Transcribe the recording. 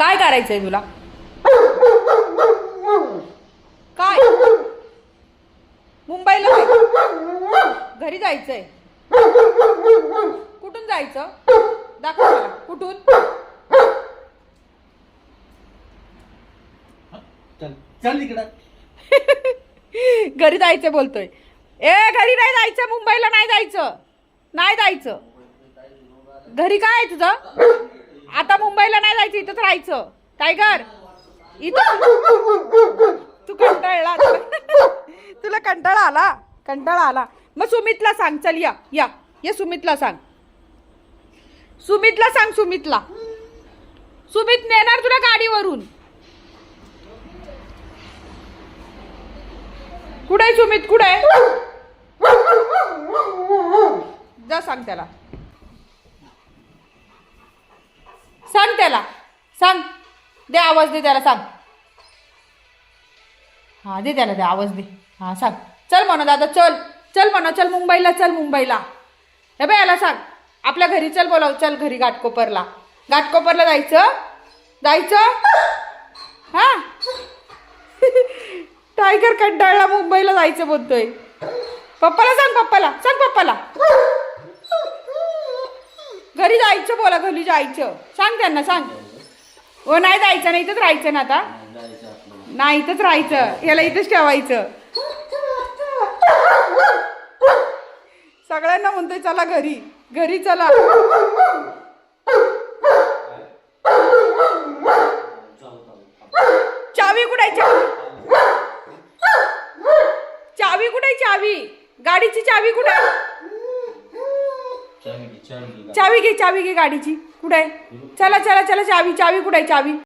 काय करायचंय तुला? काय मुंबईला घरी जायचंय? कुठून जायचं? दाखव मला कुठून. चल इकडं. घरी जायचं बोलतोय. ए घरी नाही जायचं, मुंबईला नाही जायचं, नाही जायचं. घरी काय आहे तुझं? आता मुंबईला नाही जायचं, इथंच राहायचं. टायगर इथं तू कंटाळला. तुला कंटाळा आला? कंटाळा आला मग सुमितला सांग. चल या या ये सुमितला सांग. सुमितला सांग. सुमितला, सुमित नेणार तुला गाडीवरून. कुठे सुमित? कुठे जा सांग त्याला. सांग त्याला, सांग. दे आवाज दे त्याला, सांग. हा दे त्याला, दे आवाज दे. हा सांग. चल म्हणा दादा, चल चल म्हणा, चल मुंबईला, चल मुंबईला. हे बाय याला सांग आपल्या घरी चल, बोलाव. चल घरी घाटकोपरला, घाटकोपरला जायचं. जायचं हा. टायगर कंटाळला, मुंबईला जायचं बोलतोय. पप्पाला सांग, पप्पाला सांग, पप्पाला घरी जायचं बोला, घरी जायचं सांग त्यांना, सांग. हो नाही जायचं, नाही इथंच राहायचं ना आता. नाही इथंच राहायचं, याला इथंच ठेवायचं. सगळ्यांना म्हणतोय चला घरी, घरी चला. चावी कुठे आहे? चावी कुठे आहे? चावी, गाडीची चावी कुठे आहे? चावी घे, चावी घे गाडीची. कुठे आहे? चला चला चला, चावी, चावी कुठे आहे? चावी